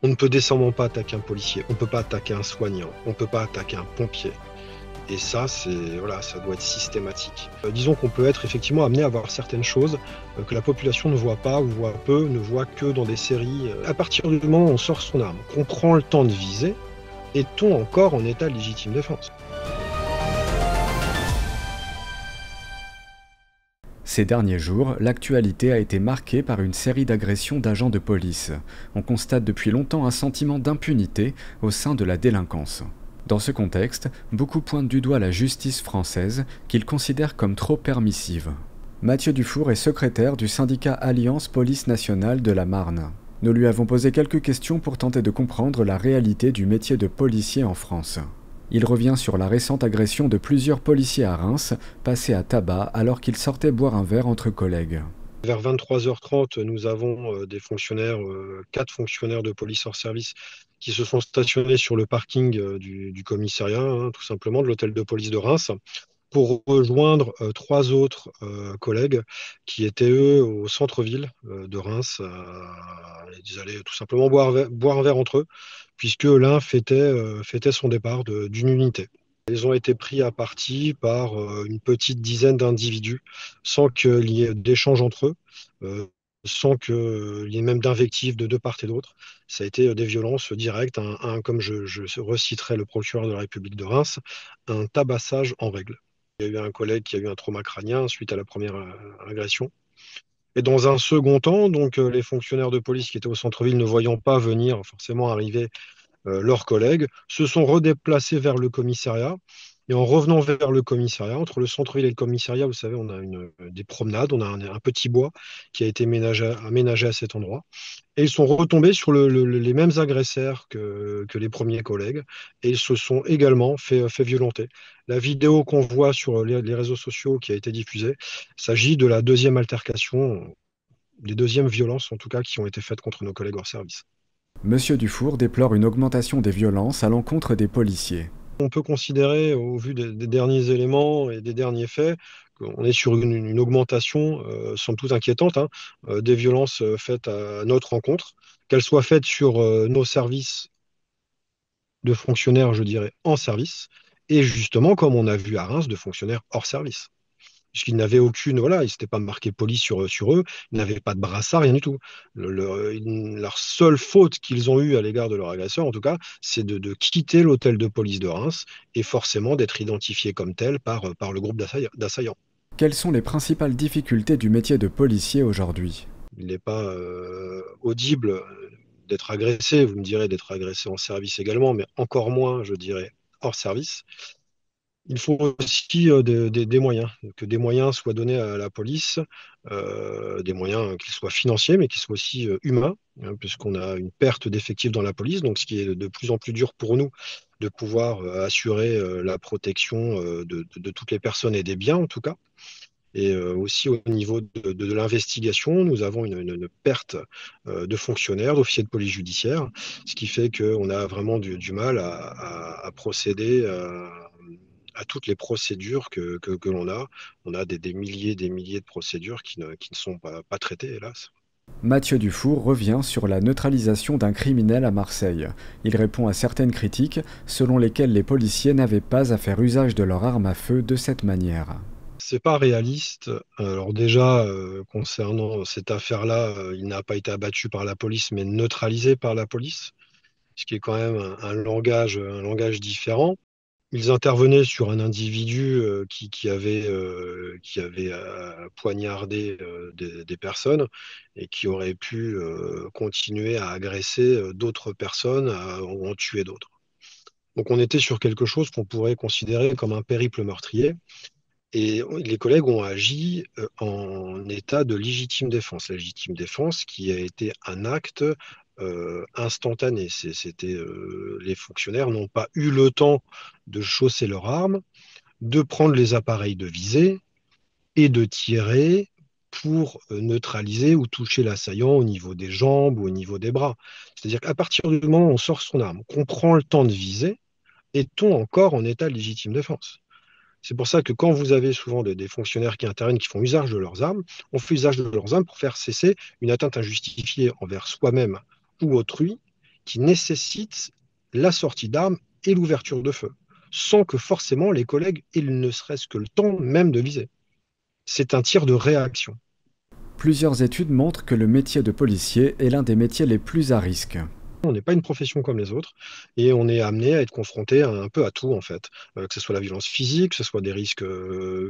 On ne peut décemment pas attaquer un policier, on ne peut pas attaquer un soignant, on ne peut pas attaquer un pompier. Et ça, voilà, ça doit être systématique. Disons qu'on peut être effectivement amené à voir certaines choses que la population ne voit pas ou voit peu, ne voit que dans des séries. À partir du moment où on sort son arme, qu'on prend le temps de viser, est-on encore en état de légitime défense? Ces derniers jours, l'actualité a été marquée par une série d'agressions d'agents de police. On constate depuis longtemps un sentiment d'impunité au sein de la délinquance. Dans ce contexte, beaucoup pointent du doigt la justice française, qu'ils considèrent comme trop permissive. Mathieu Dufour est secrétaire du syndicat Alliance Police Nationale de la Marne. Nous lui avons posé quelques questions pour tenter de comprendre la réalité du métier de policier en France. Il revient sur la récente agression de plusieurs policiers à Reims, passés à tabac alors qu'ils sortaient boire un verre entre collègues. Vers 23h30, nous avons des fonctionnaires, 4 fonctionnaires de police hors service qui se sont stationnés sur le parking du commissariat, hein, tout simplement, de l'hôtel de police de Reims, pour rejoindre 3 autres collègues qui étaient, eux, au centre-ville de Reims. Ils allaient tout simplement boire un verre entre eux, puisque l'un fêtait son départ d'une unité. Ils ont été pris à partie par une petite dizaine d'individus, sans qu'il y ait d'échange entre eux, euh, sans qu'il y ait même d'invectives de deux part et d'autre. Ça a été des violences directes, comme je reciterai le procureur de la République de Reims, un tabassage en règle. Il y a eu un collègue qui a eu un trauma crânien suite à la première agression. Et dans un second temps, donc les fonctionnaires de police qui étaient au centre-ville ne voyant pas venir forcément arriver leurs collègues, se sont redéplacés vers le commissariat. Et en revenant vers le commissariat, entre le centre-ville et le commissariat, vous savez, on a des promenades, on a un petit bois qui a été aménagé à cet endroit. Et ils sont retombés sur les mêmes agresseurs que les premiers collègues et ils se sont également fait violenter. La vidéo qu'on voit sur les réseaux sociaux qui a été diffusée, s'agit de la deuxième altercation, des deuxièmes violences en tout cas qui ont été faites contre nos collègues hors service. Monsieur Dufour déplore une augmentation des violences à l'encontre des policiers. On peut considérer, au vu des derniers éléments et des derniers faits, qu'on est sur une augmentation, somme toute inquiétante, hein, des violences faites à notre encontre, qu'elles soient faites sur nos services de fonctionnaires, je dirais, en service, et justement, comme on a vu à Reims, de fonctionnaires hors service. Puisqu'ils n'avaient aucune, voilà, ils ne s'étaient pas marqué police sur eux, ils n'avaient pas de brassard, rien du tout. Leur seule faute qu'ils ont eue à l'égard de leur agresseur, en tout cas, c'est de quitter l'hôtel de police de Reims et forcément d'être identifiés comme tels par le groupe d'assaillants. Quelles sont les principales difficultés du métier de policier aujourd'hui? Il n'est pas audible d'être agressé, vous me direz d'être agressé en service également, mais encore moins, je dirais, hors service. Il faut aussi des moyens, que des moyens soient donnés à la police, des moyens qu'ils soient financiers, mais qu'ils soient aussi humains, hein, puisqu'on a une perte d'effectifs dans la police, donc ce qui est de plus en plus dur pour nous de pouvoir assurer la protection de toutes les personnes et des biens en tout cas. Et aussi au niveau de l'investigation, nous avons une perte de fonctionnaires, d'officiers de police judiciaire, ce qui fait qu'on a vraiment du mal à procéder à toutes les procédures que l'on a. On a des milliers et des milliers de procédures qui ne sont pas traitées, hélas. Mathieu Dufour revient sur la neutralisation d'un criminel à Marseille. Il répond à certaines critiques selon lesquelles les policiers n'avaient pas à faire usage de leur arme à feu de cette manière. C'est pas réaliste. Alors déjà, concernant cette affaire-là, il n'a pas été abattu par la police, mais neutralisé par la police, ce qui est quand même un langage différent. Ils intervenaient sur un individu qui avait poignardé des personnes et qui aurait pu continuer à agresser d'autres personnes ou en tuer d'autres. Donc on était sur quelque chose qu'on pourrait considérer comme un périple meurtrier. Et les collègues ont agi en état de légitime défense. La légitime défense qui a été un acte instantané. Les fonctionnaires n'ont pas eu le temps de chausser leurs armes, de prendre les appareils de visée et de tirer pour neutraliser ou toucher l'assaillant au niveau des jambes ou au niveau des bras. C'est-à-dire qu'à partir du moment où on sort son arme, qu'on prend le temps de viser, est-on encore en état de légitime défense? C'est pour ça que quand vous avez souvent des fonctionnaires qui interviennent, qui font usage de leurs armes, on fait usage de leurs armes pour faire cesser une atteinte injustifiée envers soi-même ou autrui qui nécessite la sortie d'armes et l'ouverture de feu, sans que forcément les collègues aient ne serait-ce que le temps même de viser. C'est un tir de réaction. Plusieurs études montrent que le métier de policier est l'un des métiers les plus à risque. On n'est pas une profession comme les autres et on est amené à être confronté un peu à tout en fait, que ce soit la violence physique, que ce soit des risques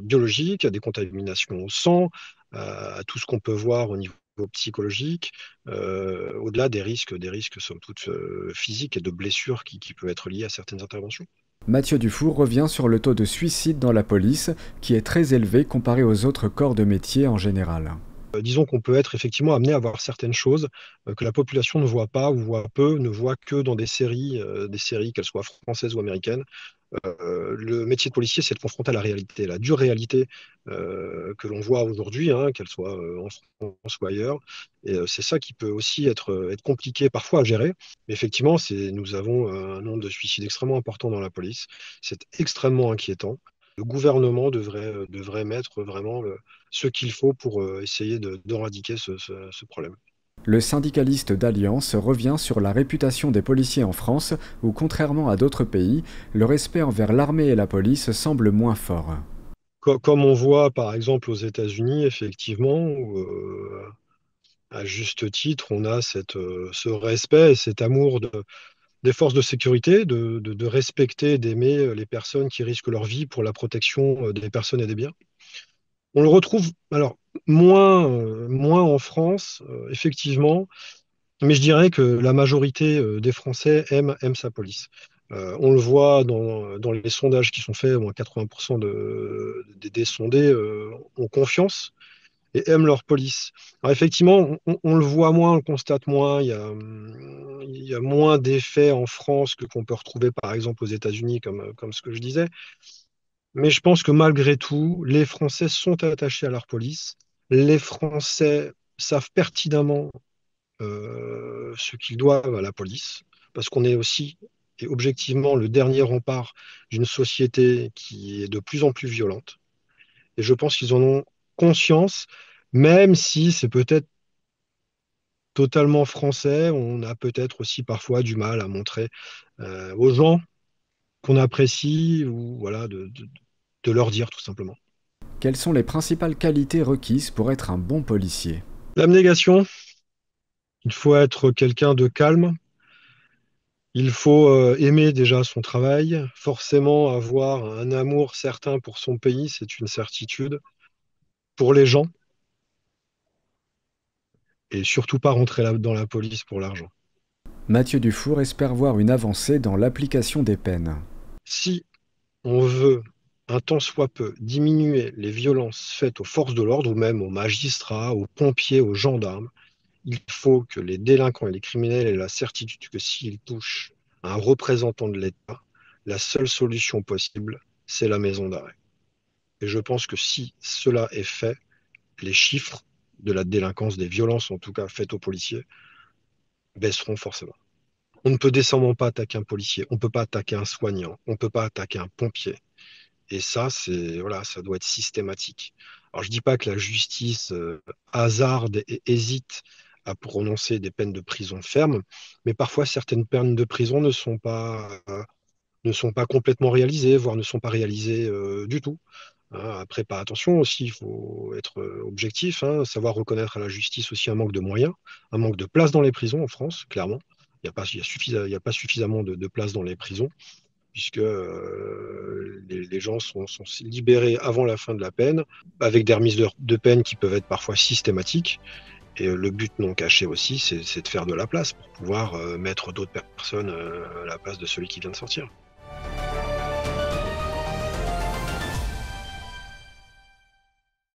biologiques, à des contaminations au sang, à tout ce qu'on peut voir au niveau psychologique, au-delà des risques somme toute physiques et de blessures qui peuvent être liés à certaines interventions. Mathieu Dufour revient sur le taux de suicide dans la police, qui est très élevé comparé aux autres corps de métier en général. Disons qu'on peut être effectivement amené à voir certaines choses que la population ne voit pas ou voit peu, ne voit que dans des séries qu'elles soient françaises ou américaines. Le métier de policier, c'est de confronter à la réalité, la dure réalité que l'on voit aujourd'hui, hein, qu'elle soit en France ou ailleurs. Et c'est ça qui peut aussi être compliqué parfois à gérer. Mais effectivement, nous avons un nombre de suicides extrêmement important dans la police. C'est extrêmement inquiétant. Le gouvernement devrait mettre vraiment ce qu'il faut pour essayer d'éradiquer ce problème. Le syndicaliste d'Alliance revient sur la réputation des policiers en France, où, contrairement à d'autres pays, le respect envers l'armée et la police semble moins fort. Comme on voit par exemple aux États-Unis, effectivement, où, à juste titre, on a ce respect et cet amour des forces de sécurité, de respecter, d'aimer les personnes qui risquent leur vie pour la protection des personnes et des biens. On le retrouve alors moins en France, effectivement, mais je dirais que la majorité des Français aiment sa police. On le voit dans les sondages qui sont faits, au moins 80% des sondés ont confiance et aiment leur police. Alors effectivement, on le voit moins, on le constate moins, il y a moins d'effets en France que qu'on peut retrouver par exemple aux États-Unis, comme ce que je disais. Mais je pense que malgré tout, les Français sont attachés à leur police. Les Français savent pertinemment ce qu'ils doivent à la police, parce qu'on est aussi et objectivement le dernier rempart d'une société qui est de plus en plus violente. Et je pense qu'ils en ont conscience, même si c'est peut-être totalement français, on a peut-être aussi parfois du mal à montrer aux gens qu'on apprécie ou voilà, de leur dire tout simplement. Quelles sont les principales qualités requises pour être un bon policier? L'abnégation, il faut être quelqu'un de calme. Il faut aimer déjà son travail, forcément avoir un amour certain pour son pays, c'est une certitude, pour les gens, et surtout pas rentrer dans la police pour l'argent. Mathieu Dufour espère voir une avancée dans l'application des peines. Si on veut, un tant soit peu, diminuer les violences faites aux forces de l'ordre ou même aux magistrats, aux pompiers, aux gendarmes, il faut que les délinquants et les criminels aient la certitude que s'ils touchent à un représentant de l'État, la seule solution possible, c'est la maison d'arrêt. Et je pense que si cela est fait, les chiffres de la délinquance, des violences en tout cas faites aux policiers, baisseront forcément. On ne peut décemment pas attaquer un policier, on ne peut pas attaquer un soignant, on ne peut pas attaquer un pompier. Et ça, voilà, ça doit être systématique. Alors je ne dis pas que la justice hasarde et hésite à prononcer des peines de prison fermes, mais parfois certaines peines de prison ne sont pas complètement réalisées, voire ne sont pas réalisées du tout. Hein, après, pas attention aussi, il faut être objectif, hein, savoir reconnaître à la justice aussi un manque de moyens, un manque de place dans les prisons en France, clairement. Il y a pas suffisamment de place dans les prisons, puisque les gens sont libérés avant la fin de la peine, avec des remises de peine qui peuvent être parfois systématiques. Et le but non caché aussi, c'est de faire de la place pour pouvoir mettre d'autres personnes à la place de celui qui vient de sortir.